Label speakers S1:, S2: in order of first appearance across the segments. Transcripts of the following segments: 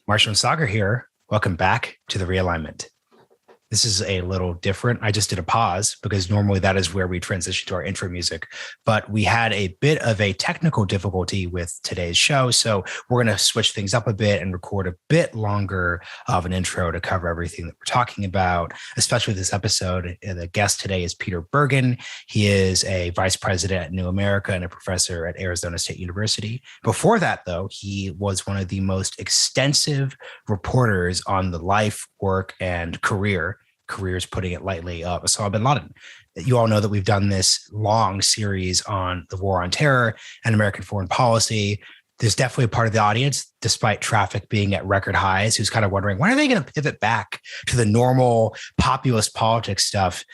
S1: Marshall and Sagar here. Welcome back to the Realignment. This is a little different. I just did a pause because normally that is where we transition to our intro music, but we had a bit of a technical difficulty with today's show. So we're going to switch things up a bit and record a bit longer of an intro to cover everything that we're talking about, especially this episode. The guest today is Peter Bergen. He is a vice president at New America and a professor at Arizona State University. Before that, though, he was one of the most extensive reporters on the life, work, and careers, putting it lightly, of Osama bin Laden. You all know that we've done this long series on the war on terror and American foreign policy. There's definitely a part of the audience, despite traffic being at record highs, who's kind of wondering, when are they going to pivot back to the normal populist politics stuff?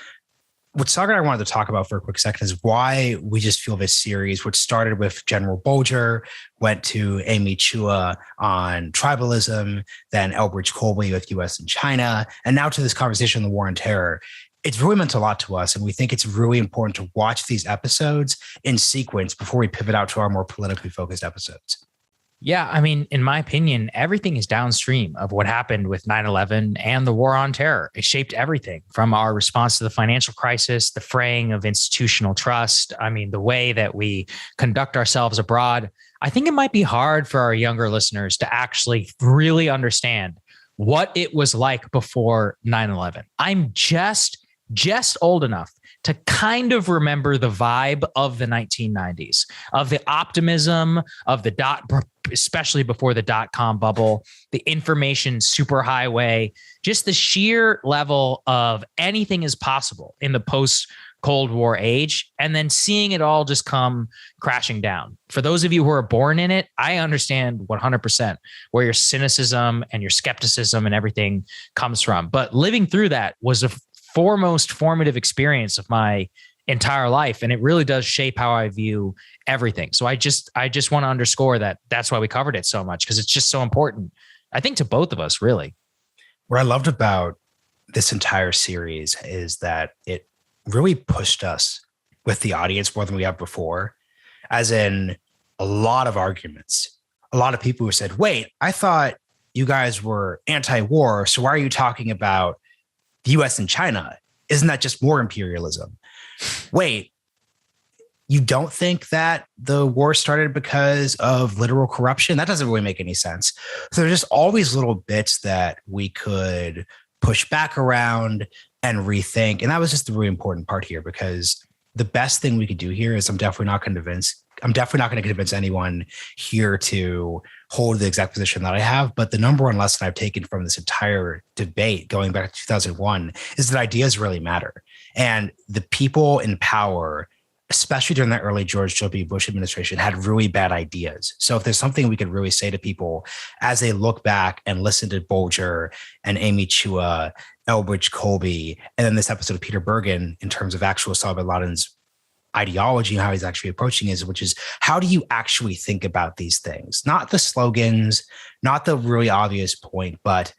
S1: What Sagar and I wanted to talk about for a quick second is why we just feel this series, which started with General Bolger, went to Amy Chua on tribalism, then Elbridge Colby with US and China, and now to this conversation on the war on terror. It's really meant a lot to us, and we think it's really important to watch these episodes in sequence before we pivot out to our more politically focused episodes.
S2: Yeah, I mean, in my opinion, everything is downstream of what happened with 9/11 and the war on terror. It shaped everything from our response to the financial crisis, the fraying of institutional trust. I mean, the way that we conduct ourselves abroad. I think it might be hard for our younger listeners to actually really understand what it was like before 9/11. I'm just old enough to kind of remember the vibe of the 1990s, of the optimism of especially before the dot-com bubble, the information superhighway, just the sheer level of anything is possible in the post-Cold War age, and then seeing it all just come crashing down. For those of you who are born in it, I understand 100% where your cynicism and your skepticism and everything comes from. But living through that was a foremost formative experience of my entire life. And it really does shape how I view everything. So I just want to underscore that that's why we covered it so much, because it's just so important, I think, to both of us, really.
S1: What I loved about this entire series is that it really pushed us with the audience more than we have before, as in a lot of arguments, a lot of people who said, wait, I thought you guys were anti-war. So why are you talking about the US and China? Isn't that just more imperialism? Wait, you don't think that the war started because of literal corruption? That doesn't really make any sense. So there's just all these little bits that we could push back around and rethink. And that was just the really important part here, because the best thing we could do here is I'm definitely not going to convince anyone here to hold the exact position that I have. But the number one lesson I've taken from this entire debate going back to 2001 is that ideas really matter. And the people in power, especially during that early George W. Bush administration, had really bad ideas. So if there's something we could really say to people as they look back and listen to Bolger and Amy Chua, Elbridge Colby, and then this episode of Peter Bergen in terms of actual Osama bin Laden's ideology and how he's actually approaching it, which is, how do you actually think about these things? Not the slogans, not the really obvious point, but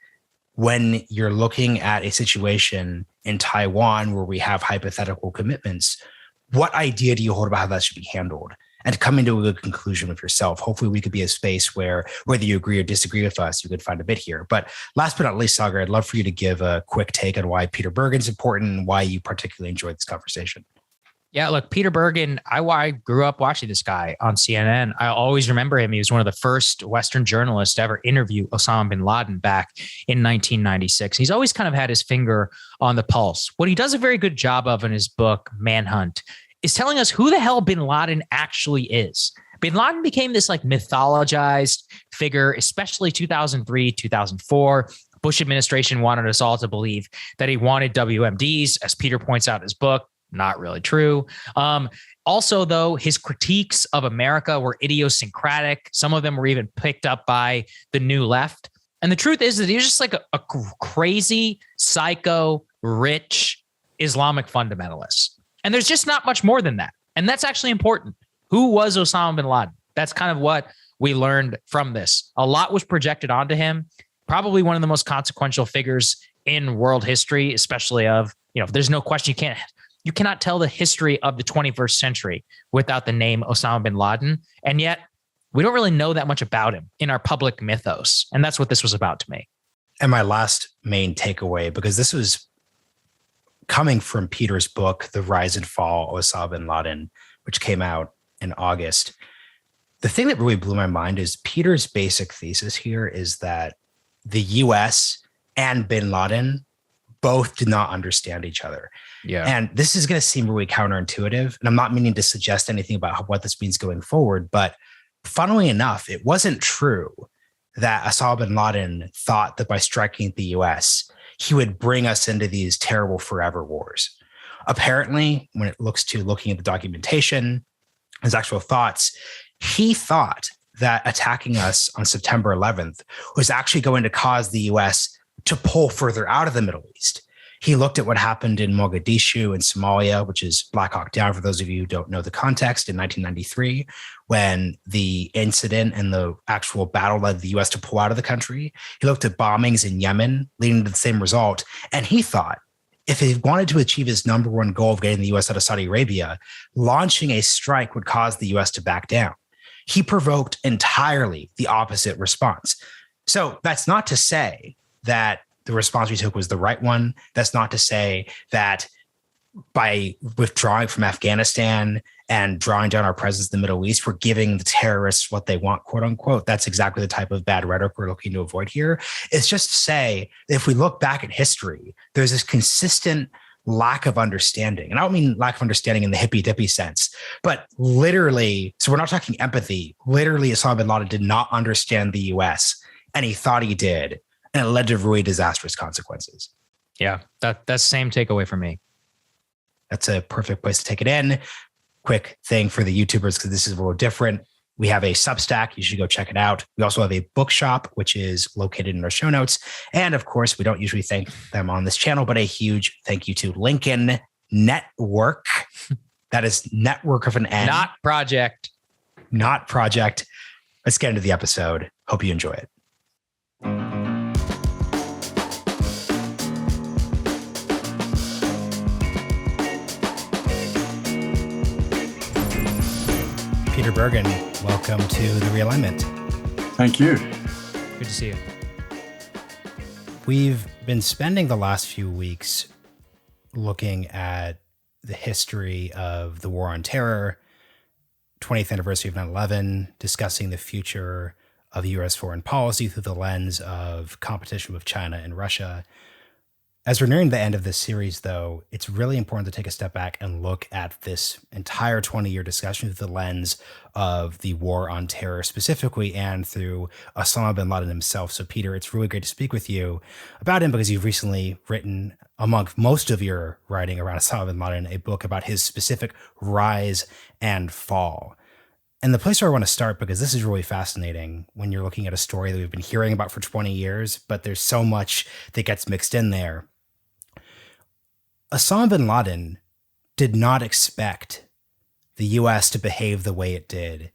S1: when you're looking at a situation in Taiwan where we have hypothetical commitments, what idea do you hold about how that should be handled? And coming to a good conclusion with yourself. Hopefully we could be a space where, whether you agree or disagree with us, you could find a bit here. But last but not least, Sagar, I'd love for you to give a quick take on why Peter Bergen's important and why you particularly enjoyed this conversation.
S2: Yeah, look, Peter Bergen, I grew up watching this guy on CNN. I always remember him. He was one of the first Western journalists to ever interview Osama bin Laden back in 1996. He's always kind of had his finger on the pulse. What he does a very good job of in his book, Manhunt, is telling us who the hell bin Laden actually is. Bin Laden became this like mythologized figure, especially 2003, 2004. Bush administration wanted us all to believe that he wanted WMDs, as Peter points out in his book. Not really true. Also, though, his critiques of America were idiosyncratic. Some of them were even picked up by the New Left. And the truth is that he was just like a crazy, psycho, rich Islamic fundamentalist. And there's just not much more than that. And that's actually important. Who was Osama bin Laden? That's kind of what we learned from this. A lot was projected onto him. Probably one of the most consequential figures in world history, especially of, there's no question you cannot tell the history of the 21st century without the name Osama bin Laden. And yet We don't really know that much about him in our public mythos. And that's what this was about to me.
S1: And my last main takeaway, because this was coming from Peter's book, The Rise and Fall of Osama bin Laden, which came out in August. The thing that really blew my mind is Peter's basic thesis here is that the US and bin Laden both did not understand each other.
S2: Yeah.
S1: And this is going to seem really counterintuitive. And I'm not meaning to suggest anything about what this means going forward, but funnily enough, it wasn't true that Osama bin Laden thought that by striking the US, he would bring us into these terrible forever wars. Apparently, when it looking at the documentation, his actual thoughts, he thought that attacking us on September 11th was actually going to cause the US to pull further out of the Middle East. He looked at what happened in Mogadishu and Somalia, which is Black Hawk Down, for those of you who don't know the context, in 1993, when the incident and the actual battle led the US to pull out of the country. He looked at bombings in Yemen, leading to the same result. And he thought, if he wanted to achieve his number one goal of getting the US out of Saudi Arabia, launching a strike would cause the US to back down. He provoked entirely the opposite response. So that's not to say that the response we took was the right one. That's not to say that by withdrawing from Afghanistan and drawing down our presence in the Middle East, we're giving the terrorists what they want, quote unquote. That's exactly the type of bad rhetoric we're looking to avoid here. It's just to say that if we look back at history, there's this consistent lack of understanding. And I don't mean lack of understanding in the hippy dippy sense, but literally, so we're not talking empathy. Literally, Osama bin Laden did not understand the US, and he thought he did. And it led to really disastrous consequences.
S2: Yeah, that's the same takeaway for me.
S1: That's a perfect place to take it in. Quick thing for the YouTubers, because this is a little different. We have a Substack. You should go check it out. We also have a bookshop, which is located in our show notes. And of course, we don't usually thank them on this channel, but a huge thank you to Lincoln Network. That is network of an N.
S2: Not project.
S1: Not project. Let's get into the episode. Hope you enjoy it. Peter Bergen, welcome to the Realignment.
S3: Thank you.
S2: Good to see you.
S1: We've been spending the last few weeks looking at the history of the war on terror, 20th anniversary of 9/11, discussing the future of U.S. foreign policy through the lens of competition with China and Russia. As we're nearing the end of this series, though, it's really important to take a step back and look at this entire 20-year discussion through the lens of the war on terror specifically and through Osama bin Laden himself. So, Peter, it's really great to speak with you about him because you've recently written, among most of your writing around Osama bin Laden, a book about his specific rise and fall. And the place where I want to start, because this is really fascinating when you're looking at a story that we've been hearing about for 20 years, but there's so much that gets mixed in there. Osama bin Laden did not expect the U.S. to behave the way it did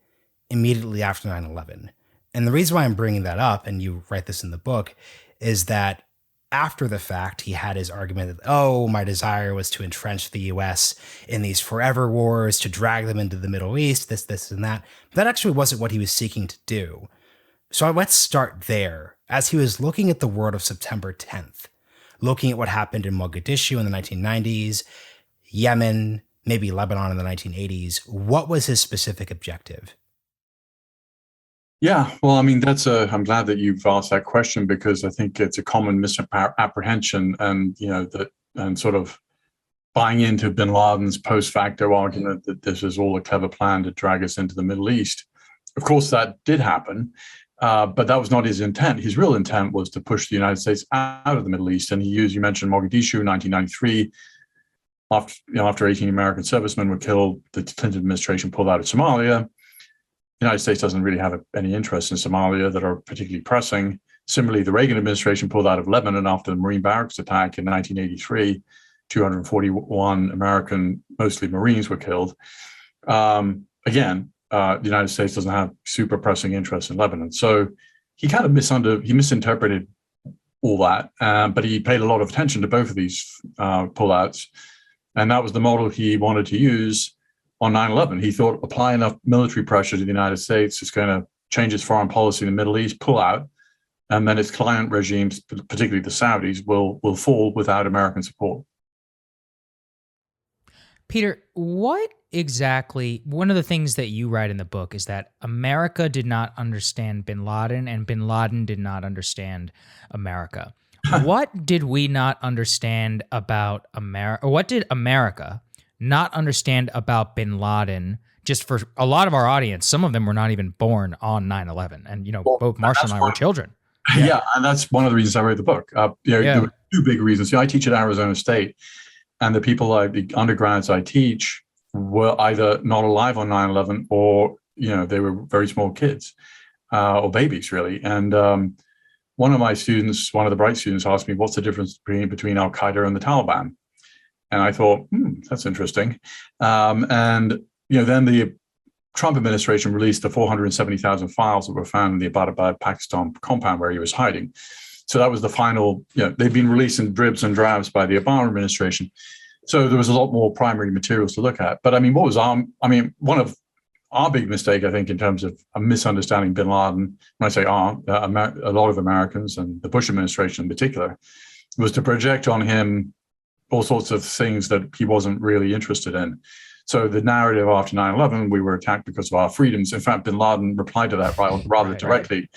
S1: immediately after 9/11. And the reason why I'm bringing that up, and you write this in the book, is that after the fact, he had his argument that, oh, my desire was to entrench the U.S. in these forever wars, to drag them into the Middle East, this, and that. That actually wasn't what he was seeking to do. So let's start there. As he was looking at the world of September 10th, looking at what happened in Mogadishu in the 1990s, Yemen, maybe Lebanon in the 1980s, what was his specific objective?
S3: Yeah, well, I mean, I'm glad that you've asked that question because I think it's a common misapprehension and sort of buying into bin Laden's post facto argument that this is all a clever plan to drag us into the Middle East. Of course, that did happen. But that was not his intent. His real intent was to push the United States out of the Middle East. And you mentioned Mogadishu, 1993. After 18 American servicemen were killed, the Clinton administration pulled out of Somalia. The United States doesn't really have any interest in Somalia that are particularly pressing. Similarly, the Reagan administration pulled out of Lebanon after the Marine barracks attack in 1983. 241 American, mostly Marines, were killed. The United States doesn't have super pressing interests in Lebanon. So he kind of misinterpreted all that, but he paid a lot of attention to both of these pullouts. And that was the model he wanted to use on 9/11. He thought apply enough military pressure to the United States, it's going to change its foreign policy in the Middle East, pull out, and then its client regimes, particularly the Saudis, will fall without American support.
S2: Peter, what exactly, one of the things that you write in the book is that America did not understand bin Laden and bin Laden did not understand America. What did we not understand about America? Or what did America not understand about bin Laden? Just for a lot of our audience, some of them were not even born on 9/11. And, both Marshall and I were children.
S3: Yeah. And that's one of the reasons I wrote the book. There were two big reasons. I teach at Arizona State, and the undergrads I teach were either not alive on 9/11 or, they were very small kids or babies, really. And one of the bright students asked me, what's the difference between Al-Qaeda and the Taliban? And I thought, that's interesting. And then the Trump administration released the 470,000 files that were found in the Abbottabad, Pakistan compound where he was hiding. So that was the final, they've been released in dribs and drabs by the Obama administration. So there was a lot more primary materials to look at. But one of our big mistake, I think, in terms of a misunderstanding bin Laden, when I say a lot of Americans and the Bush administration in particular, was to project on him all sorts of things that he wasn't really interested in. So the narrative after 9/11, we were attacked because of our freedoms. In fact, bin Laden replied to that rather directly. Right.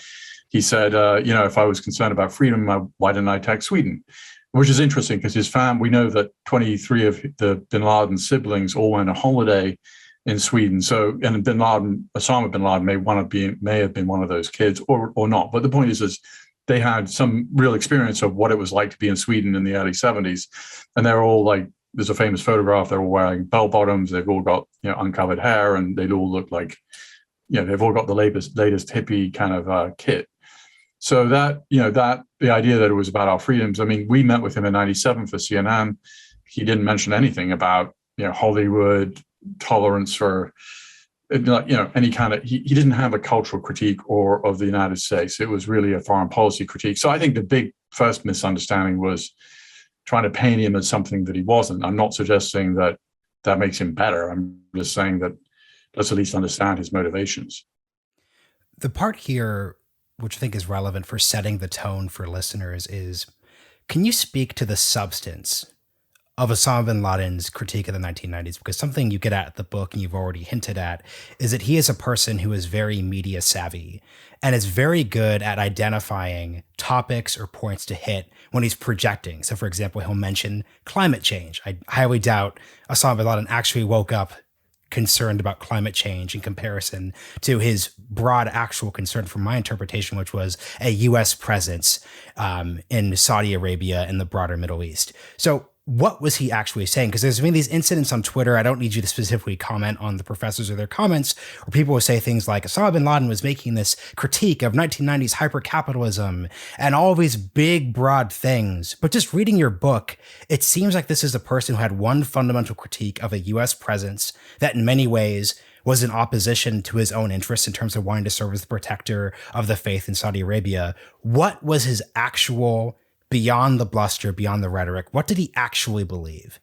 S3: He said, if I was concerned about freedom, why didn't I attack Sweden? Which is interesting because his family, we know that 23 of the bin Laden siblings all went on holiday in Sweden. So, and Osama bin Laden may have been one of those kids or not. But the point is they had some real experience of what it was like to be in Sweden in the early 70s. And they're all like, there's a famous photograph, they're all wearing bell bottoms, they've all got uncovered hair, and they all look like, they've all got the latest hippie kind of kit. So that the idea that it was about our freedoms, we met with him in 97 for CNN. He didn't mention anything about, Hollywood, tolerance, or, any kind of, he didn't have a cultural critique or of the United States. It was really a foreign policy critique. So I think the big first misunderstanding was trying to paint him as something that he wasn't. I'm not suggesting that makes him better. I'm just saying that let's at least understand his motivations.
S1: The part here, which I think is relevant for setting the tone for listeners, is can you speak to the substance of Osama bin Laden's critique of the 1990s? Because something you get at the book, and you've already hinted at, is that he is a person who is very media savvy and is very good at identifying topics or points to hit when he's projecting. So, for example, he'll mention climate change. I highly doubt Osama bin Laden actually woke up concerned about climate change in comparison to his broad actual concern, from my interpretation, which was a U.S. presence in Saudi Arabia and the broader Middle East. So what was he actually saying? Because there's been these incidents on Twitter. I don't need you to specifically comment on the professors or their comments, where people will say things like Osama bin Laden was making this critique of 1990s hypercapitalism and all of these big, broad things. But just reading your book, it seems like this is a person who had one fundamental critique of a U.S. presence that in many ways was in opposition to his own interests in terms of wanting to serve as the protector of the faith in Saudi Arabia. What was his actual, beyond the bluster, beyond the rhetoric, what did he actually believe?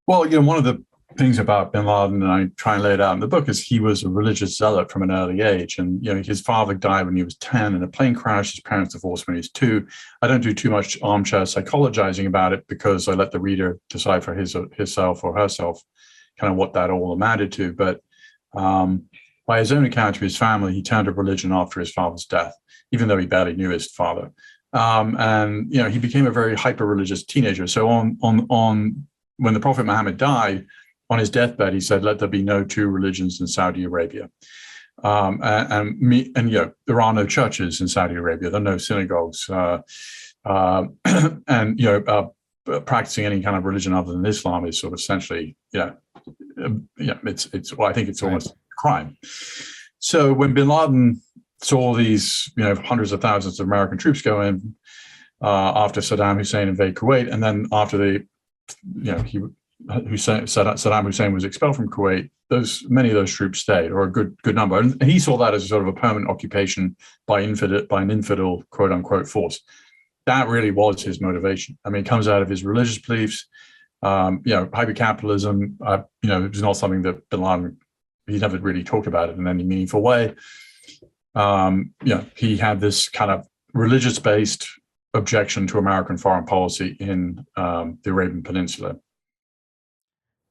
S3: Well, one of the things about bin Laden, and I try and lay it out in the book, is he was a religious zealot from an early age. And, his father died when he was 10 in a plane crash. His parents divorced when he was 2. I don't do too much armchair psychologizing about it because I let the reader decide for himself or herself kind of what that all amounted to. But by his own account to his family, he turned to religion after his father's death, even though he barely knew his father. And he became a very hyper-religious teenager. So on when the Prophet Muhammad died, on his deathbed, he said, "Let there be no two religions in Saudi Arabia." There are no churches in Saudi Arabia. There are no synagogues, practicing any kind of religion other than Islam is sort of essentially, it's. Well, I think it's almost a crime. So when bin Laden saw these, hundreds of thousands of American troops go in after Saddam Hussein invaded Kuwait, and then after Saddam Hussein was expelled from Kuwait, many of those troops stayed, or a good number, and he saw that as sort of a permanent occupation by an infidel quote unquote force. That really was his motivation. It comes out of his religious beliefs. Hypercapitalism, it was not something that Bin Laden, he never really talked about it in any meaningful way. He had this kind of religious-based objection to American foreign policy in the Arabian Peninsula.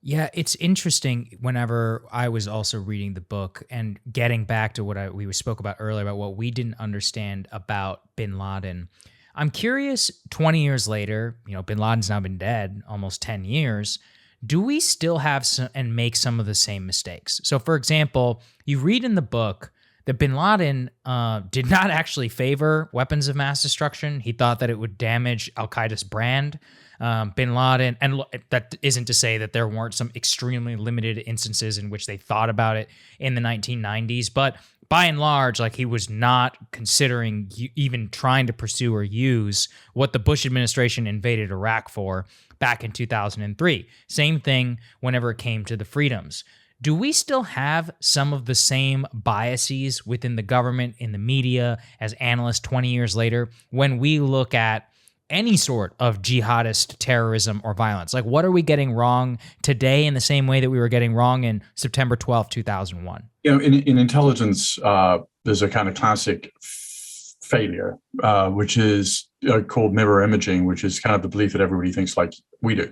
S2: Yeah, it's interesting whenever I was also reading the book and getting back to what we spoke about earlier about what we didn't understand about Bin Laden. I'm curious, 20 years later, Bin Laden's now been dead almost 10 years. Do we still have and make some of the same mistakes? So, for example, you read in the book that Bin Laden did not actually favor weapons of mass destruction. He thought that it would damage Al-Qaeda's brand. Bin Laden, and that isn't to say that there weren't some extremely limited instances in which they thought about it in the 1990s, but by and large, he was not considering even trying to pursue or use what the Bush administration invaded Iraq for back in 2003. Same thing whenever it came to the freedoms. Do we still have some of the same biases within the government, in the media, as analysts 20 years later, when we look at any sort of jihadist terrorism or violence? What are we getting wrong today in the same way that we were getting wrong in September 12th, 2001?
S3: In intelligence, there's a kind of classic failure, which is called mirror imaging, which is kind of the belief that everybody thinks like we do.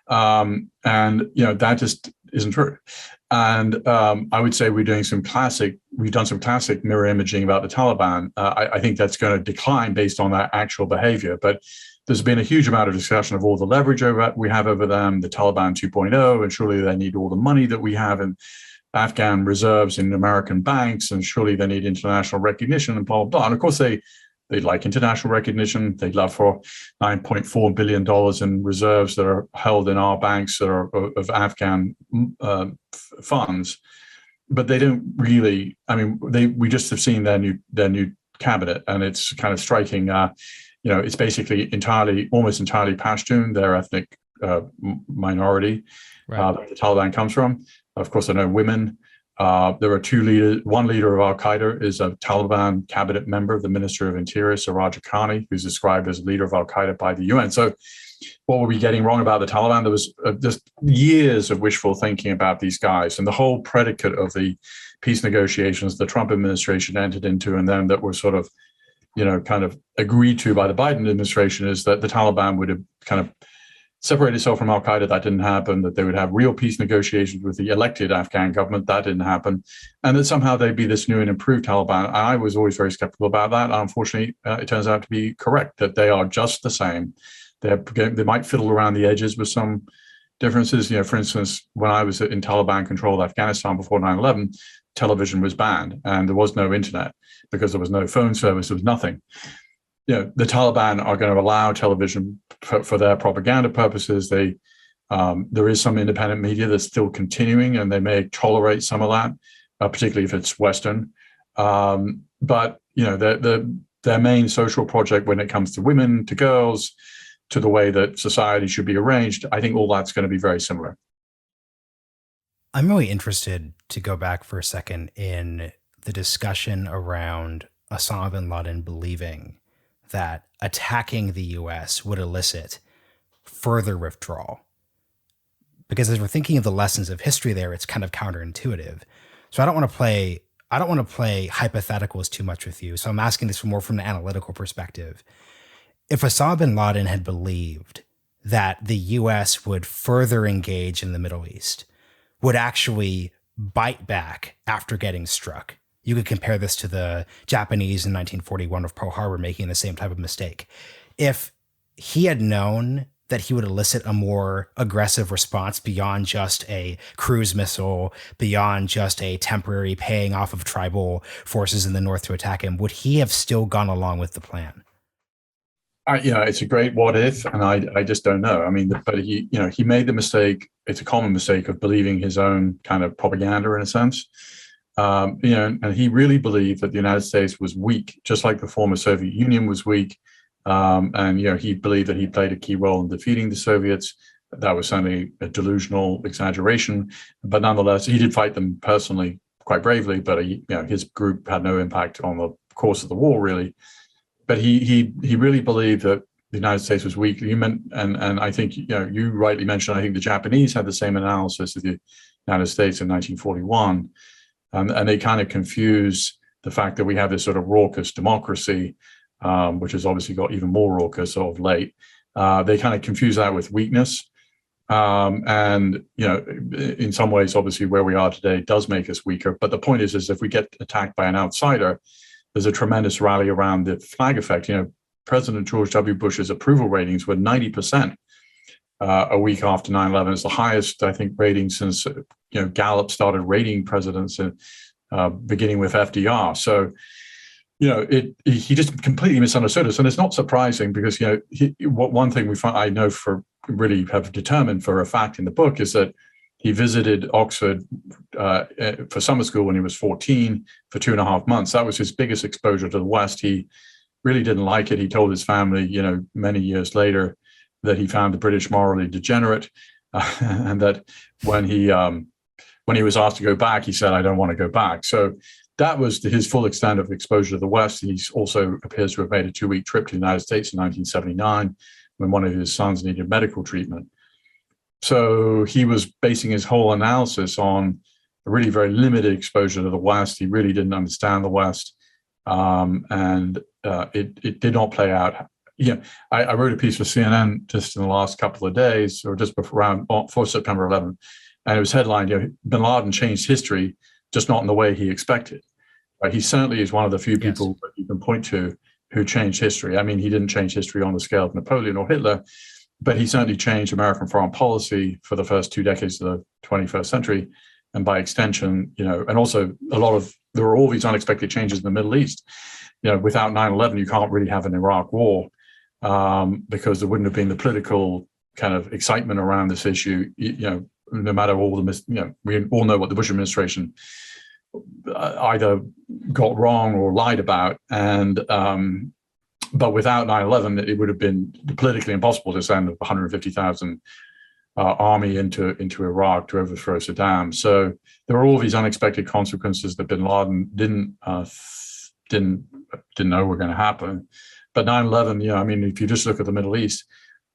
S3: That just isn't true. And I would say we've done some classic mirror imaging about the Taliban. I think that's going to decline based on that actual behavior. But there's been a huge amount of discussion of all the leverage we have over them, the Taliban 2.0, and surely they need all the money that we have in Afghan reserves in American banks, and surely they need international recognition and blah, blah, blah. And of course, they like international recognition. They'd love for $9.4 billion in reserves that are held in our banks that are of Afghan funds. But they don't really, we just have seen their new cabinet, and it's kind of striking. It's basically almost entirely Pashtun, their ethnic minority that the Taliban comes from. Of course, there are no women. There are two leaders. One leader of Al-Qaeda is a Taliban cabinet member, the Minister of Interior, Siraj Haqqani, who's described as leader of Al-Qaeda by the UN. So what were we getting wrong about the Taliban? There was just years of wishful thinking about these guys. And the whole predicate of the peace negotiations the Trump administration entered into, and then that were sort of, kind of agreed to by the Biden administration, is that the Taliban would have kind of separate itself from Al-Qaeda. That didn't happen. That they would have real peace negotiations with the elected Afghan government. That didn't happen. And that somehow they'd be this new and improved Taliban. I was always very skeptical about that. Unfortunately, it turns out to be correct, that they are just the same. They might fiddle around the edges with some differences. For instance, when I was in Taliban-controlled Afghanistan before 9/11, television was banned and there was no internet because there was no phone service. There was nothing. The Taliban are going to allow television for their propaganda purposes. There is some independent media that's still continuing, and they may tolerate some of that, particularly if it's Western. But their main social project, when it comes to women, to girls, to the way that society should be arranged, I think all that's going to be very similar.
S1: I'm really interested to go back for a second in the discussion around Osama bin Laden believing that attacking the U.S. would elicit further withdrawal. Because as we're thinking of the lessons of history there, it's kind of counterintuitive. So I don't want to play hypotheticals too much with you. So I'm asking this more from an analytical perspective. If Osama bin Laden had believed that the U.S. would further engage in the Middle East, would actually bite back after getting struck, you could compare this to the Japanese in 1941 of Pearl Harbor making the same type of mistake. If he had known that he would elicit a more aggressive response beyond just a cruise missile, beyond just a temporary paying off of tribal forces in the north to attack him, would he have still gone along with the plan?
S3: It's a great what if, and I just don't know. But he made the mistake. It's a common mistake of believing his own kind of propaganda in a sense. And he really believed that the United States was weak, just like the former Soviet Union was weak. And he believed that he played a key role in defeating the Soviets. That was certainly a delusional exaggeration, but nonetheless, he did fight them personally quite bravely. But his group had no impact on the course of the war, really. But he really believed that the United States was weak. You meant, and I think you rightly mentioned. I think the Japanese had the same analysis as the United States in 1941, and they kind of confuse the fact that we have this sort of raucous democracy, which has obviously got even more raucous of late. They kind of confuse that with weakness. And in some ways, obviously, where we are today does make us weaker. But the point is if we get attacked by an outsider, there's a tremendous rally around the flag effect. President George W. Bush's approval ratings were 90% a week after 9/11. It's the highest, I think, rating since Gallup started rating presidents, beginning with FDR. So he just completely misunderstood us, and it's not surprising because one thing I know really have determined for a fact in the book is that he visited Oxford for summer school when he was 14 for 2.5 months. That was his biggest exposure to the West. He really didn't like it. He told his family, many years later, that he found the British morally degenerate, and that when he was asked to go back, he said, "I don't want to go back." So that was his full extent of exposure to the West. He also appears to have made a 2-week trip to the United States in 1979 when one of his sons needed medical treatment. So he was basing his whole analysis on a really very limited exposure to the West. He really didn't understand the West, and it did not play out. I wrote a piece for CNN just in the last couple of days, or just before September 11th, and it was headlined, Bin Laden changed history, just not in the way he expected. He certainly is one of the few people that you can point to who changed history. I mean, he didn't change history on the scale of Napoleon or Hitler, but he certainly changed American foreign policy for the first 2 decades of the 21st century. And by extension, and also there were all these unexpected changes in the Middle East. Without 9/11, you can't really have an Iraq war because there wouldn't have been the political kind of excitement around this issue. No matter all we all know what the Bush administration either got wrong or lied about, and but without 9/11, it would have been politically impossible to send a 150,000 army into Iraq to overthrow Saddam. So there were all these unexpected consequences that Bin Laden didn't know were going to happen. But 9/11, I mean, if you just look at the Middle East,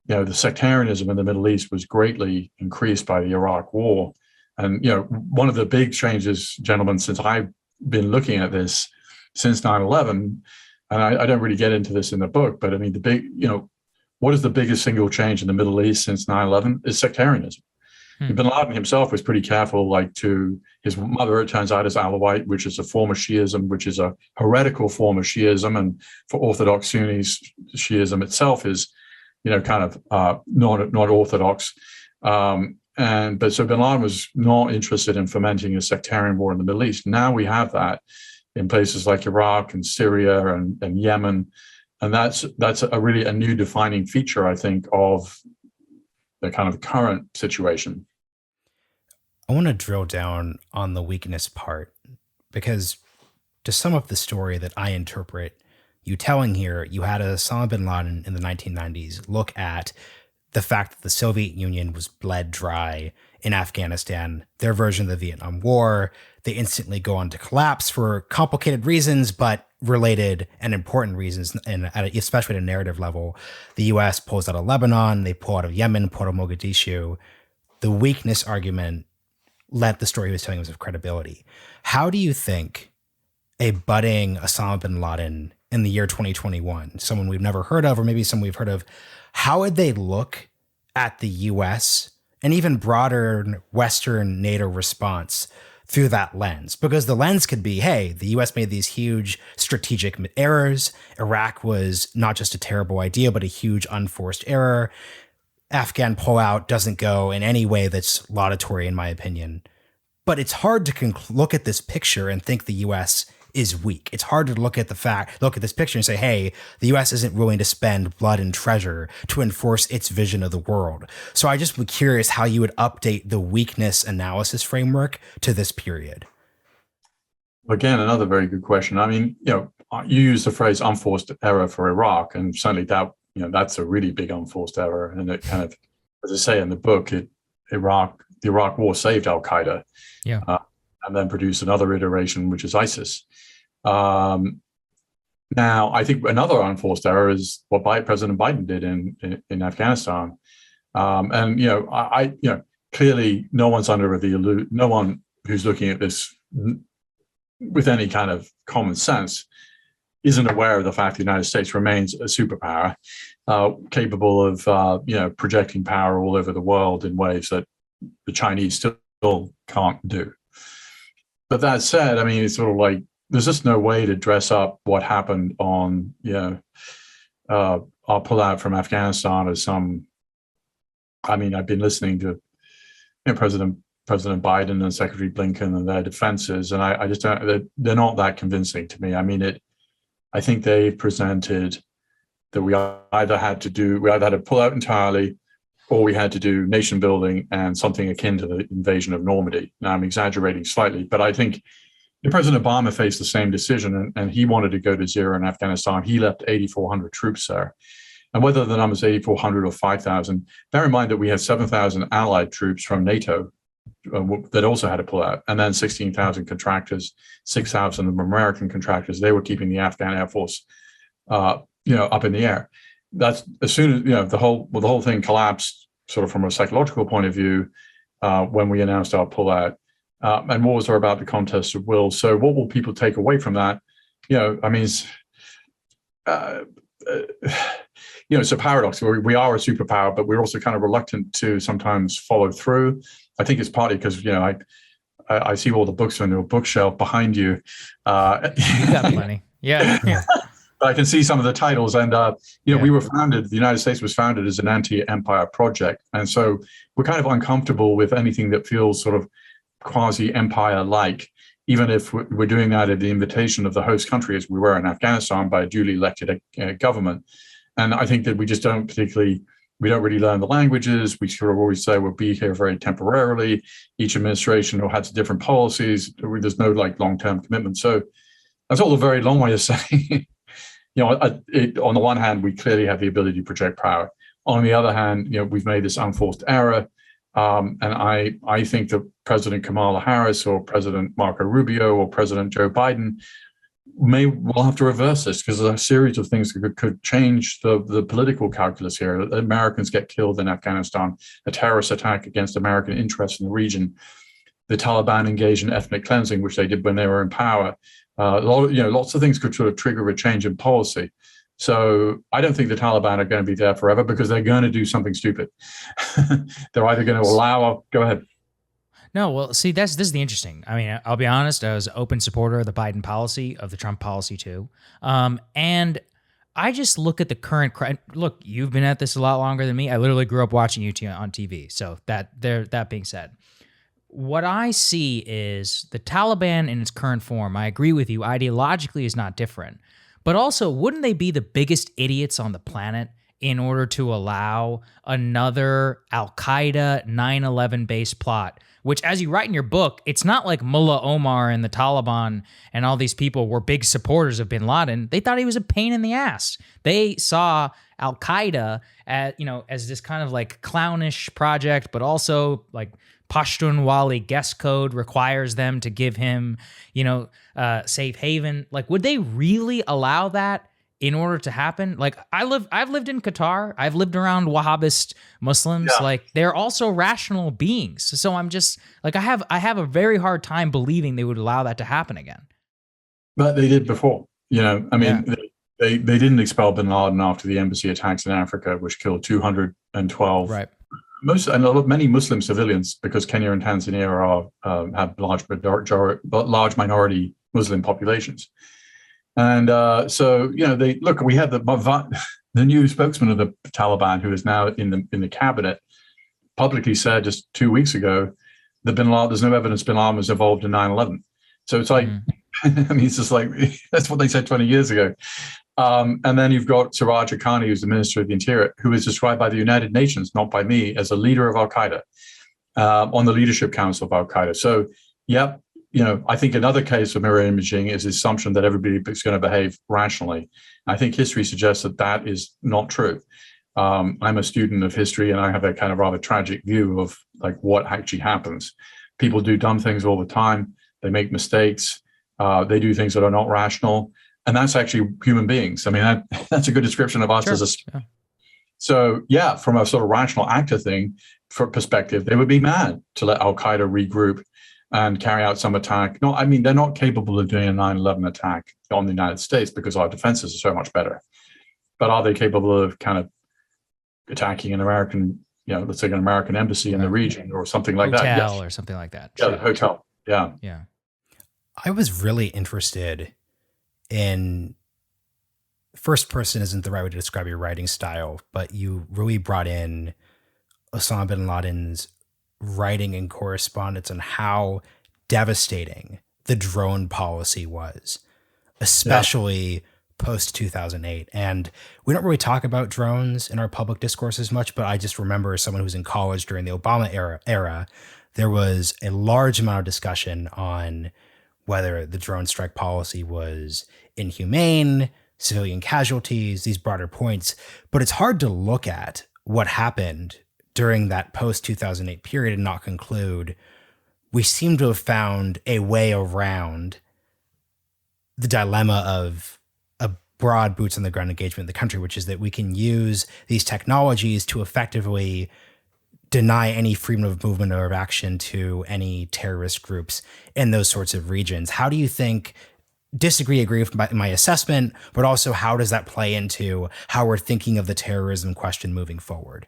S3: the sectarianism in the Middle East was greatly increased by the Iraq War. And, one of the big changes, gentlemen, since I've been looking at this since 9/11, and I don't really get into this in the book, but I mean, what is the biggest single change in the Middle East since 9/11 is sectarianism. Bin Laden himself was pretty careful, to his mother, it turns out, is Alawite, which is a form of Shiism, which is a heretical form of Shiism. And for Orthodox Sunnis, Shiism itself is, kind of not orthodox. But so Bin Laden was not interested in fomenting a sectarian war in the Middle East. Now we have that in places like Iraq and Syria and Yemen. And that's really a new defining feature, I think, of the kind of current situation.
S1: I want to drill down on the weakness part, because to sum up the story that I interpret you telling here, you had Osama bin Laden in the 1990s look at the fact that the Soviet Union was bled dry in Afghanistan, their version of the Vietnam War. They instantly go on to collapse for complicated reasons, but related and important reasons, and especially at a narrative level. The U.S. pulls out of Lebanon, they pull out of Yemen, pull out of Mogadishu. The weakness argument let the story he was telling was of credibility. How do you think a budding Osama bin Laden in the year 2021, someone we've never heard of, or maybe someone we've heard of, how would they look at the U.S. and even broader Western NATO response through that lens? Because the lens could be, hey, the U.S. made these huge strategic errors. Iraq was not just a terrible idea, but a huge unforced error. Afghan pullout doesn't go in any way that's laudatory, in my opinion. But it's hard to look at this picture and think the U.S. is weak. It's hard to look at this picture and say, hey, the U.S. isn't willing to spend blood and treasure to enforce its vision of the world. So I just was curious how you would update the weakness analysis framework to this period.
S3: Again, another very good question. I mean, you use the phrase unforced error for Iraq, and certainly that's a really big unforced error. And it kind of, as I say in the book, the Iraq War saved Al-Qaeda. Yeah. And then produce another iteration, which is ISIS. Now, I think another unforced error is what President Biden did in Afghanistan. And clearly, no one's no one who's looking at this with any kind of common sense isn't aware of the fact the United States remains a superpower, capable of projecting power all over the world in ways that the Chinese still can't do. But that said, I mean, it's sort of like there's just no way to dress up what happened on our pullout from Afghanistan as some. I mean, I've been listening to President Biden and Secretary Blinken and their defenses, and I just don't. They're not that convincing to me. I mean, I think they've presented that we either had to pull out entirely, or we had to do nation building and something akin to the invasion of Normandy. Now, I'm exaggerating slightly, but I think President Obama faced the same decision, and he wanted to go to zero in Afghanistan. He left 8,400 troops there. And whether the number is 8,400 or 5,000, bear in mind that we had 7,000 allied troops from NATO that also had to pull out, and then 16,000 contractors, 6,000 of them American contractors. They were keeping the Afghan Air Force, up in the air. That's as soon as the whole thing collapsed, sort of from a psychological point of view, when we announced our pullout. And wars are about the contest of will. So, what will people take away from that? I mean, it's a paradox. We are a superpower, but we're also kind of reluctant to sometimes follow through. I think it's partly because I see all the books on your bookshelf behind you.
S2: You got plenty, yeah.
S3: But I can see some of the titles, and we were founded. The United States was founded as an anti-empire project, and so we're kind of uncomfortable with anything that feels sort of quasi-empire-like, even if we're doing that at the invitation of the host country, as we were in Afghanistan, by a duly elected government. And I think that we don't really learn the languages. We sort of always say we'll be here very temporarily. Each administration has different policies. There's no long-term commitment. So that's all a very long way of saying, on the one hand, we clearly have the ability to project power. On the other hand, we've made this unforced error. And I think that President Kamala Harris or President Marco Rubio or President Joe Biden will have to reverse this, because there's a series of things that could change the political calculus here. Americans get killed in Afghanistan, a terrorist attack against American interests in the region, the Taliban engage in ethnic cleansing, which they did when they were in power. Lots of things could sort of trigger a change in policy. So I don't think the Taliban are going to be there forever, because they're going to do something stupid. They're either going to go ahead.
S2: No, well, see, this is the interesting. I mean, I'll be honest, I was an open supporter of the Biden policy, of the Trump policy too. And I just look at the current, look, you've been at this a lot longer than me. I literally grew up watching you on TV. So that being said, what I see is the Taliban in its current form, I agree with you, ideologically is not different. But also, wouldn't they be the biggest idiots on the planet in order to allow another Al-Qaeda 9/11 based plot? Which, as you write in your book, it's not like Mullah Omar and the Taliban and all these people were big supporters of bin Laden. They thought he was a pain in the ass. They saw Al-Qaeda as this kind of like clownish project, but also like Pashtunwali guest code requires them to give him, safe haven. Like, would they really allow that in order to happen? Like, I've lived in Qatar. I've lived around Wahhabist Muslims. Yeah. Like, they're also rational beings. So I'm just like, I have a very hard time believing they would allow that to happen again. But
S3: they did before. They didn't expel bin Laden after the embassy attacks in Africa, which killed 212.
S2: Right.
S3: Many Muslim civilians, because Kenya and Tanzania have large minority Muslim populations, and we had the new spokesman of the Taliban, who is now in the cabinet, publicly said just 2 weeks ago that there's no evidence bin Laden was involved in 9/11. So it's like, I mean, it's just like that's what they said 20 years ago. And then you've got Siraj Haqqani, who's the Minister of the Interior, who is described by the United Nations, not by me, as a leader of Al-Qaeda on the Leadership Council of Al-Qaeda. So, I think another case of mirror imaging is the assumption that everybody is going to behave rationally. I think history suggests that is not true. I'm a student of history, and I have a kind of rather tragic view of like what actually happens. People do dumb things all the time. They make mistakes. They do things that are not rational. and that's actually human beings. I mean, that's a good description of us
S2: Sure.
S3: as a. So yeah, from a sort of rational actor thing for perspective, they would be mad to let Al-Qaeda regroup and carry out some attack. No, I mean, they're not capable of doing a 9/11 attack on the United States because our defenses are so much better. But are they capable of kind of attacking an American, let's say an American embassy in the region or something like that? Yes.
S2: Hotel or something like that.
S3: Yeah, the hotel. Yeah.
S2: Yeah.
S1: I was really interested in, first person isn't the right way to describe your writing style, but you really brought in Osama bin Laden's writing and correspondence on how devastating the drone policy was, especially post 2008. And we don't really talk about drones in our public discourse as much, but I just remember as someone who was in college during the Obama era, there was a large amount of discussion on whether the drone strike policy was inhumane, civilian casualties, these broader points. But it's hard to look at what happened during that post-2008 period and not conclude we seem to have found a way around the dilemma of a broad boots on the ground engagement in the country, which is that we can use these technologies to effectively deny any freedom of movement or of action to any terrorist groups in those sorts of regions. How do you think, agree with my assessment, but also how does that play into how we're thinking of the terrorism question moving forward?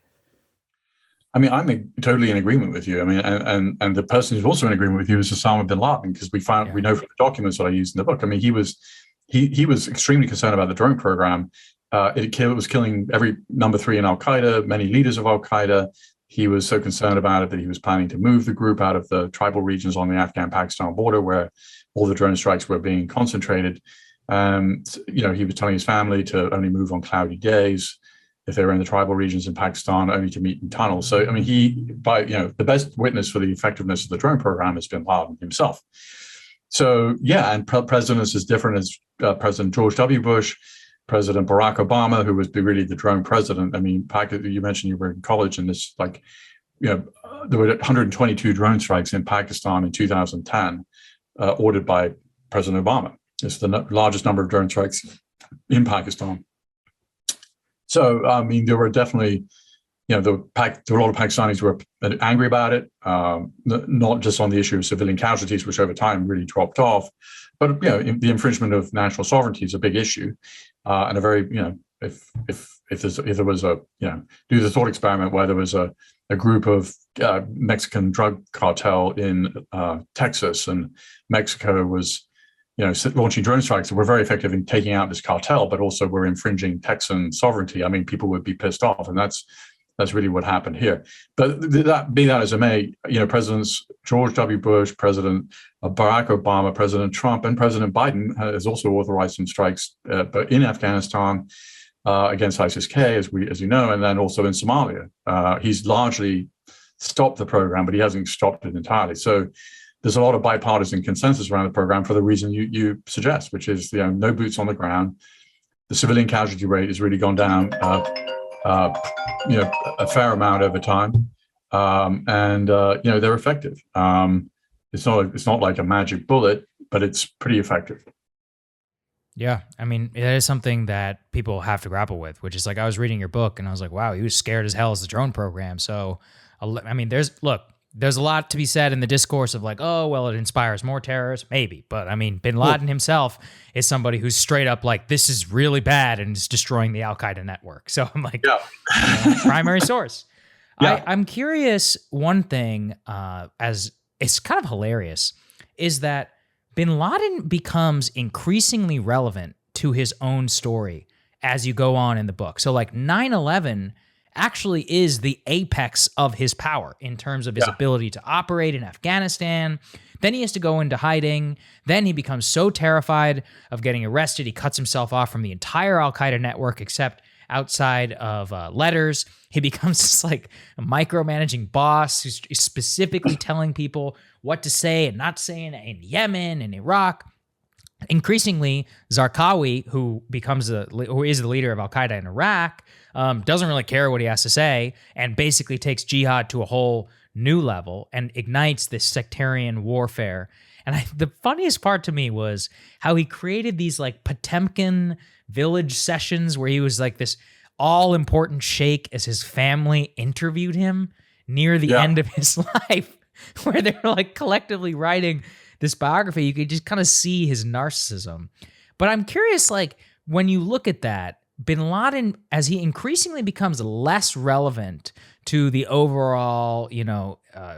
S3: I mean, I'm totally in agreement with you. I mean, and the person who's also in agreement with you is Osama bin Laden, because we know from the documents that I used in the book. I mean, he was extremely concerned about the drone program. It was killing every number 3 in Al-Qaeda, many leaders of Al-Qaeda. He was so concerned about it that he was planning to move the group out of the tribal regions on the Afghan-Pakistan border where all the drone strikes were being concentrated. He was telling his family to only move on cloudy days if they were in the tribal regions in Pakistan, only to meet in tunnels. So, I mean, the best witness for the effectiveness of the drone program has bin Laden himself. So, yeah, and presidents as different as President George W. Bush, President Barack Obama, who was really the drone president. I mean, you mentioned you were in college, and this, there were 122 drone strikes in Pakistan in 2010, ordered by President Obama. It's the largest number of drone strikes in Pakistan. So, I mean, there were definitely, there were a lot of Pakistanis who were angry about it, not just on the issue of civilian casualties, which over time really dropped off, but the infringement of national sovereignty is a big issue, and a very, if there was a, do the thought experiment where there was a group of Mexican drug cartel in Texas, and Mexico was launching drone strikes that were very effective in taking out this cartel, but also were infringing Texan sovereignty. I mean, people would be pissed off, and that's really what happened here. But be that as it may, Presidents George W. Bush, President Barack Obama, President Trump, and President Biden has also authorized some strikes, but in Afghanistan against ISIS-K, as you know, and then also in Somalia. He's largely stopped the program, but he hasn't stopped it entirely. So there's a lot of bipartisan consensus around the program for the reason you suggest, which is no boots on the ground. The civilian casualty rate has really gone down, a fair amount over time, and they're effective. It's not like a magic bullet, but it's pretty effective.
S2: Yeah, I mean, it is something that people have to grapple with, which is I was reading your book and I was like, wow, he was scared as hell as the drone program. So, I mean, there's a lot to be said in the discourse of oh, well, it inspires more terrorists, maybe. But I mean, bin Laden himself is somebody who's straight up this is really bad and is destroying the Al-Qaeda network. So I'm primary source. Yeah. I'm curious, one thing, as it's kind of hilarious, is that bin Laden becomes increasingly relevant to his own story as you go on in the book. So 9/11 actually is the apex of his power in terms of his ability to operate in Afghanistan. Then he has to go into hiding. Then he becomes so terrified of getting arrested, he cuts himself off from the entire Al-Qaeda network except outside of letters. He becomes this a micromanaging boss who's specifically telling people what to say and not say in Yemen and Iraq. Increasingly, Zarqawi, who is the leader of Al-Qaeda in Iraq, doesn't really care what he has to say and basically takes jihad to a whole new level and ignites this sectarian warfare. And the funniest part to me was how he created these like Potemkin village sessions where he was like this all important sheikh as his family interviewed him near the end of his life, where they're like collectively writing this biography. You could just kind of see his narcissism. But I'm curious, like, when you look at that, Bin Laden, as he increasingly becomes less relevant to the overall,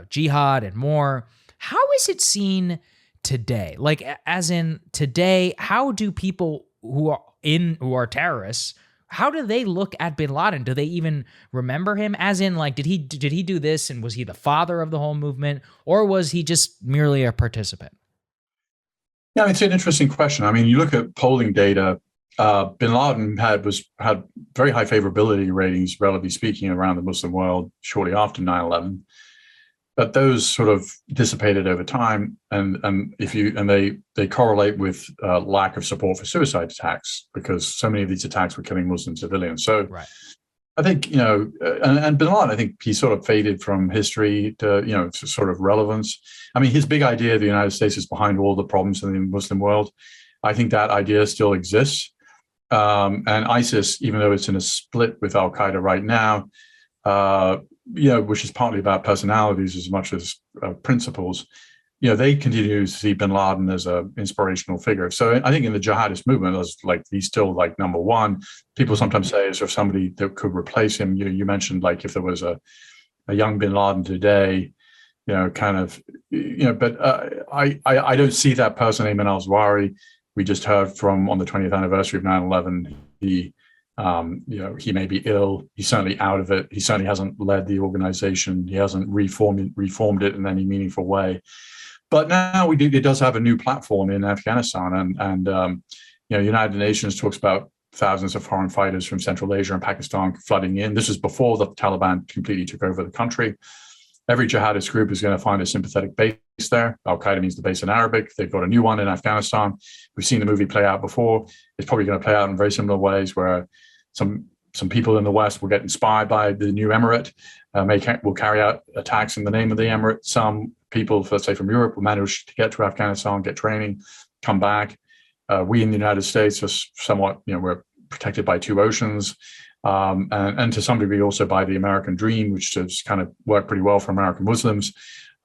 S2: jihad and more, how is it seen today? Like, as in today, how do people who are terrorists, how do they look at Bin Laden? Do they even remember him? As in, like, did he do this and was he the father of the whole movement, or was he just merely a participant?
S3: Yeah, it's an interesting question. I mean, you look at polling data. Bin Laden had very high favorability ratings, relatively speaking, around the Muslim world shortly after 9/11. But those sort of dissipated over time, and they correlate with lack of support for suicide attacks, because so many of these attacks were killing Muslim civilians. So
S2: right.
S3: I think, and Bin Laden, I think he sort of faded from history to, sort of relevance. I mean, his big idea, the United States is behind all the problems in the Muslim world. I think that idea still exists. And ISIS, even though it's in a split with Al-Qaeda right now, which is partly about personalities as much as principles, they continue to see Bin Laden as an inspirational figure. So I think in the jihadist movement, he's still like number one. People sometimes say, is there somebody that could replace him? You mentioned, like, if there was a young Bin Laden today, but I don't see that person, Ayman al-Zawahiri. We just heard from on the 20th anniversary of 9/11. He may be ill. He's certainly out of it. He certainly hasn't led the organization. He hasn't reformed it in any meaningful way. But now it does have a new platform in Afghanistan, and United Nations talks about thousands of foreign fighters from Central Asia and Pakistan flooding in. This is before the Taliban completely took over the country. Every jihadist group is going to find a sympathetic base there. Al-Qaeda means the base in Arabic. They've got a new one in Afghanistan. We've seen the movie play out before. It's probably going to play out in very similar ways, where some people in the West will get inspired by the new emirate, will carry out attacks in the name of the emirate. Some people, let's say from Europe, will manage to get to Afghanistan, get training, come back. We in the United States are somewhat, we're protected by two oceans. And to some degree also by the American dream, which has kind of worked pretty well for American Muslims.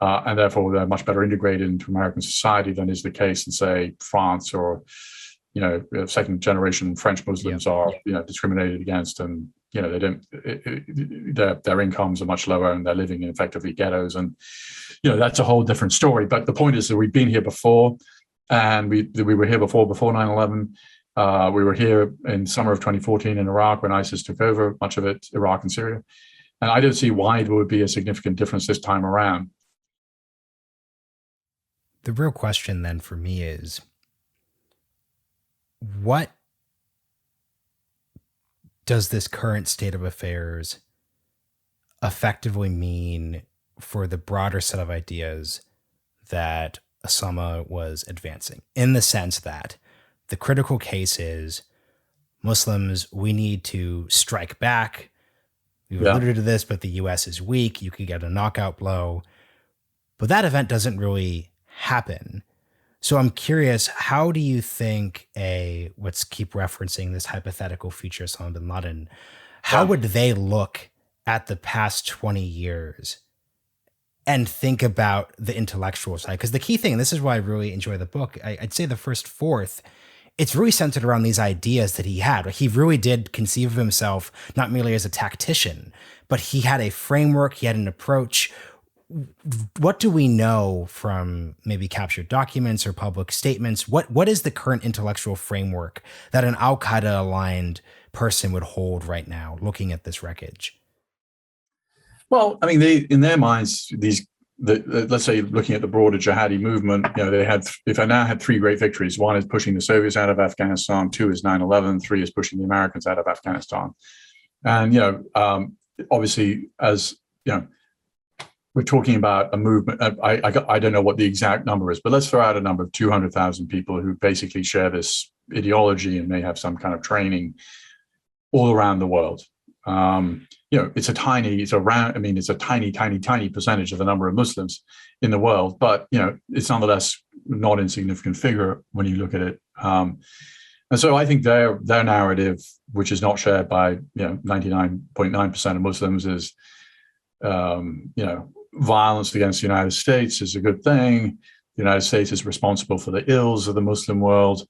S3: And therefore they're much better integrated into American society than is the case in, say, France, or, second generation French Muslims are, discriminated against, and, they don't, their incomes are much lower and they're living in effectively ghettos. And, that's a whole different story. But the point is that we've been here before, and we were here before 9/11. We were here in summer of 2014 in Iraq when ISIS took over much of it, Iraq and Syria. And I don't see why there would be a significant difference this time around.
S1: The real question then for me is, what does this current state of affairs effectively mean for the broader set of ideas that Osama was advancing, in the sense that the critical case is Muslims, we need to strike back. We've alluded to this, but the U.S. is weak. You could get a knockout blow. But that event doesn't really happen. So I'm curious, how do you think let's keep referencing this hypothetical future Osama bin Laden, how would they look at the past 20 years and think about the intellectual side? Because the key thing, and this is why I really enjoy the book, I'd say the first fourth, it's really centered around these ideas that he had. He really did conceive of himself not merely as a tactician, but he had a framework, he had an approach. What do we know from maybe captured documents or public statements? What is the current intellectual framework that an Al-Qaeda aligned person would hold right now, looking at this wreckage?
S3: Well, I mean, in their minds, let's say looking at the broader jihadi movement, they've now had three great victories. One is pushing the Soviets out of Afghanistan. Two is 9/11. Three is pushing the Americans out of Afghanistan. And, obviously, as, we're talking about a movement. I don't know what the exact number is, but let's throw out a number of 200,000 people who basically share this ideology and may have some kind of training all around the world. it's a tiny percentage of the number of Muslims in the world, but it's nonetheless not insignificant figure when you look at it. And so I think their narrative, which is not shared by 99.9% of Muslims, is violence against the United States is a good thing. The United States is responsible for the ills of the Muslim world.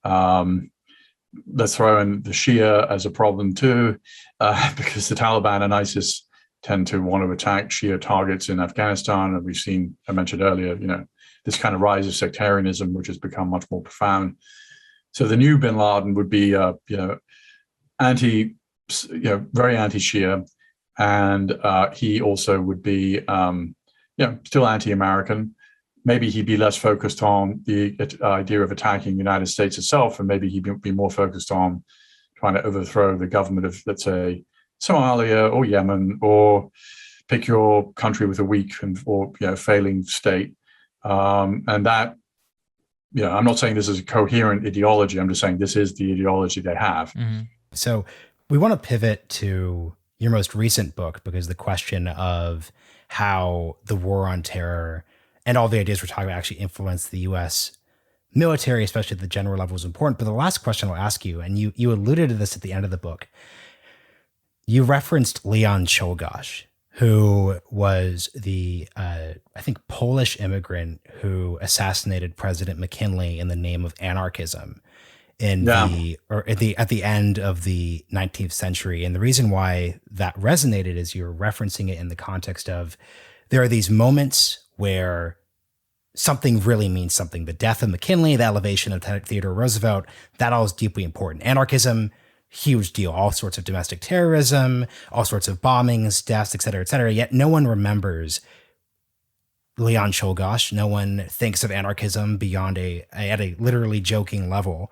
S3: Let's throw in the Shia as a problem too, because the Taliban and ISIS tend to want to attack Shia targets in Afghanistan. And we've seen, I mentioned earlier, this kind of rise of sectarianism, which has become much more profound. So the new Bin Laden would be, very anti-Shia, and he also would be, still anti-American. Maybe he'd be less focused on the idea of attacking the United States itself, and maybe he'd be more focused on trying to overthrow the government of, let's say, Somalia or Yemen, or pick your country with a weak or failing state. And that, I'm not saying this is a coherent ideology. I'm just saying this is the ideology they have.
S2: Mm-hmm.
S1: So we want to pivot to your most recent book, because the question of how the war on terror and all the ideas we're talking about actually influence the U.S. military, especially at the general level, is important. But the last question I'll ask you, and you alluded to this at the end of the book, you referenced Leon Czolgosz, who was the, I think, Polish immigrant who assassinated President McKinley in the name of anarchism at the end of the 19th century. And the reason why that resonated is you're referencing it in the context of there are these moments where something really means something. The death of McKinley, the elevation of Theodore Roosevelt, that all is deeply important. Anarchism, huge deal. All sorts of domestic terrorism, all sorts of bombings, deaths, et cetera, et cetera. Yet no one remembers Leon Czolgosz. No one thinks of anarchism beyond at a literally joking level.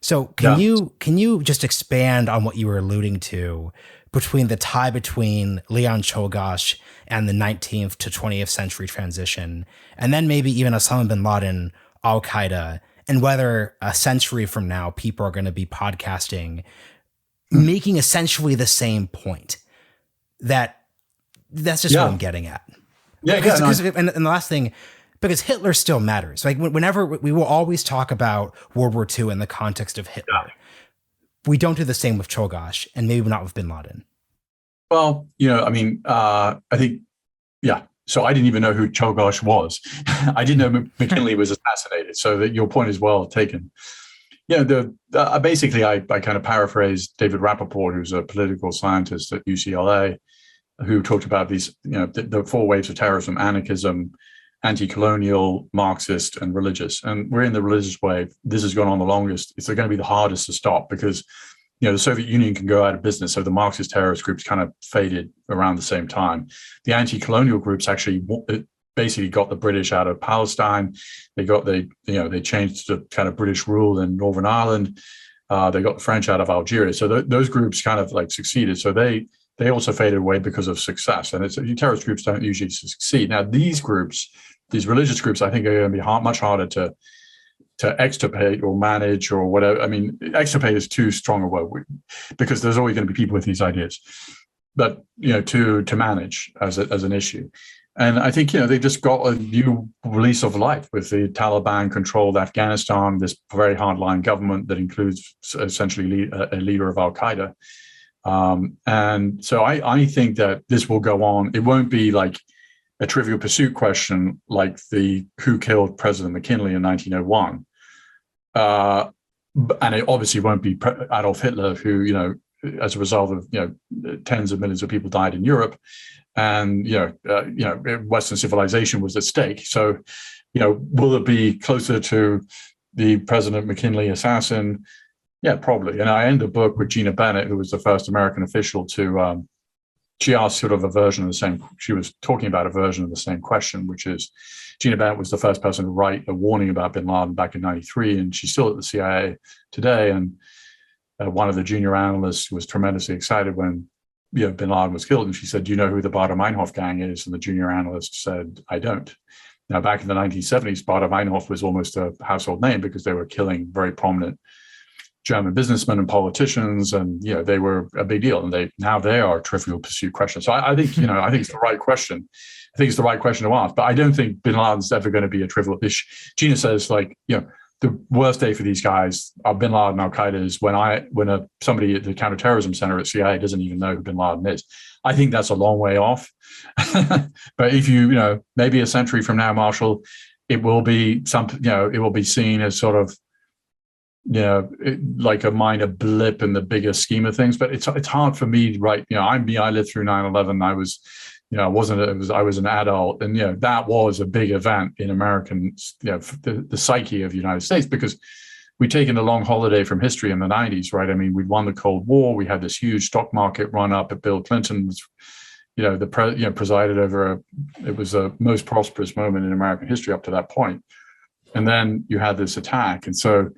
S1: So can you just expand on what you were alluding to between the tie between Leon Czolgosz and the 19th to 20th century transition, and then maybe even Osama bin Laden, Al-Qaeda, and whether a century from now people are going to be podcasting making essentially the same point? That's just what I'm getting at. And the last thing, because Hitler still matters. Like whenever we will always talk about World War II in the context of Hitler.
S3: Yeah.
S1: We don't do the same with Czolgosz, and maybe not with bin Laden.
S3: Well, I think, So I didn't even know who Czolgosz was. I didn't know McKinley was assassinated. So that your point is well taken. Basically, I kind of paraphrased David Rappaport, who's a political scientist at UCLA, who talked about these, the four waves of terrorism: anarchism, anti-colonial, Marxist, and religious. And we're in the religious wave. This has gone on the longest. It's going to be the hardest to stop because, the Soviet Union can go out of business. So the Marxist terrorist groups kind of faded around the same time. The anti-colonial groups actually basically got the British out of Palestine. They changed to kind of British rule in Northern Ireland. They got the French out of Algeria. So those groups kind of like succeeded. So they also faded away because of success. And terrorist groups don't usually succeed. Now, these groups, these religious groups, I think are going to be much harder to extirpate or manage or whatever. I mean, extirpate is too strong a word because there's always going to be people with these ideas. But, to manage as an issue. And I think, they just got a new lease of life with the Taliban-controlled Afghanistan, this very hardline government that includes essentially a leader of Al-Qaeda. And so I think that this will go on. It won't be like a Trivial Pursuit question like the who killed President McKinley in 1901. And it obviously won't be Adolf Hitler, who, as a result of, tens of millions of people died in Europe. And, Western civilization was at stake. So, will it be closer to the President McKinley assassin? Yeah, probably. And I end the book with Gina Bennett, who was the first American official to, she asked sort of she was talking about a version of the same question, which is Gina Bennett was the first person to write a warning about bin Laden back in 93, and she's still at the CIA today. And one of the junior analysts was tremendously excited when bin Laden was killed. And she said, "Do you know who the Baader-Meinhof gang is?" And the junior analyst said, "I don't." Now, back in the 1970s, Baader-Meinhof was almost a household name because they were killing very prominent German businessmen and politicians, and they were a big deal, and they are trivial pursuit questions. So I think I think it's the right question. I think it's the right question to ask, but I don't think Bin Laden's ever going to be a trivial issue. Gina says, the worst day for these guys are Bin Laden, Al-Qaeda is when somebody at the counterterrorism center at CIA doesn't even know who Bin Laden is. I think that's a long way off. But if maybe a century from now, Marshall, it will be it will be seen as sort of, like a minor blip in the bigger scheme of things. But it's hard for me, right? I lived through 9/11. I was, I was an adult, and that was a big event in American, the psyche of the United States, because we'd taken a long holiday from history in the 90s, right? I mean, we'd won the Cold War. We had this huge stock market run up. At Bill Clinton was, presided over it was the most prosperous moment in American history up to that point. And then you had this attack, and so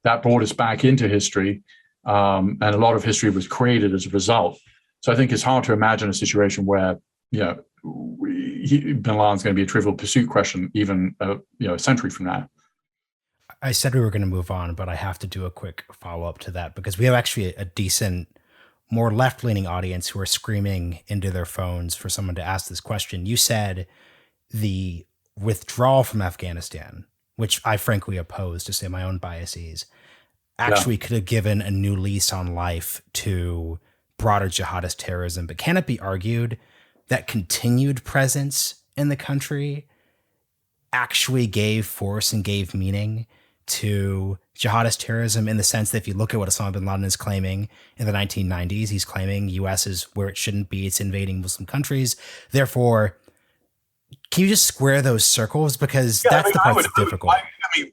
S3: that brought us back into history, and a lot of history was created as a result. So I think it's hard to imagine a situation where Bin Laden's going to be a trivial pursuit question even a century from now.
S1: I said we were going to move on, but I have to do a quick follow-up to that, because we have actually a decent, more left-leaning audience who are screaming into their phones for someone to ask this question. You said the withdrawal from Afghanistan, which I frankly oppose, to say my own biases, actually could have given a new lease on life to broader jihadist terrorism. But can it be argued that continued presence in the country actually gave force and gave meaning to jihadist terrorism, in the sense that if you look at what Osama bin Laden is claiming in the 1990s, he's claiming U.S. is where it shouldn't be. It's invading Muslim countries. Therefore, can you just square those circles? Because that's the part that's difficult.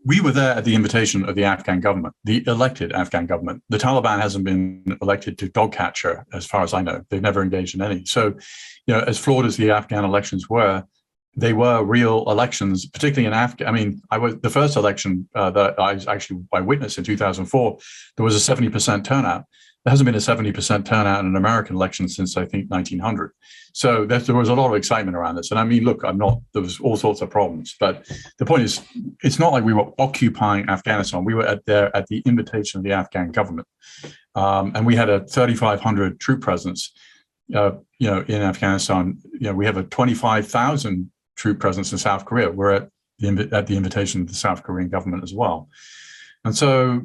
S3: We were there at the invitation of the Afghan government, the elected Afghan government. The Taliban hasn't been elected to dog catcher, as far as I know. They've never engaged in any. So, as flawed as the Afghan elections were, they were real elections, particularly in Afghan. I mean, the first election that I witnessed in 2004, there was a 70% turnout. There hasn't been a 70% turnout in an American election since, I think, 1900. So there was a lot of excitement around this. And I mean, look, there was all sorts of problems. But the point is, it's not like we were occupying Afghanistan. We were there at the invitation of the Afghan government. And we had a 3,500 troop presence, in Afghanistan. We have a 25,000 troop presence in South Korea. We're at the invitation of the South Korean government as well. And so,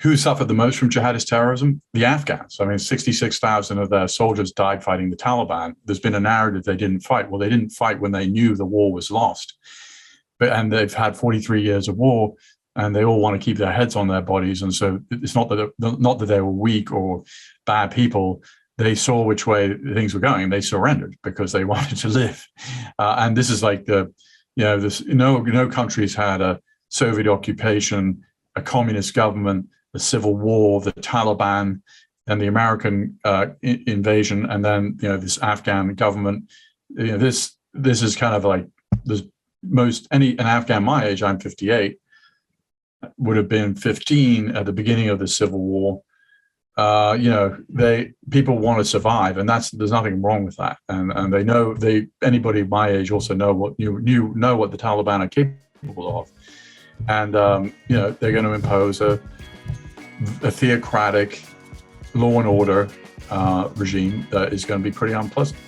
S3: who suffered the most from jihadist terrorism? The Afghans. I mean, 66,000 of their soldiers died fighting the Taliban. There's been a narrative they didn't fight. Well, they didn't fight when they knew the war was lost. And they've had 43 years of war, and they all want to keep their heads on their bodies. And so it's not that they were weak or bad people. They saw which way things were going, and they surrendered because they wanted to live. And this is like no country's had a Soviet occupation, a communist government, the civil war, the Taliban, and the American invasion, and then this Afghan government. This is kind of like an Afghan my age. I'm 58. Would have been 15 at the beginning of the civil war. People want to survive, and there's nothing wrong with that. And they know anybody my age also know what the Taliban are capable of, and they're going to impose a theocratic law and order regime that is going to be pretty unpleasant.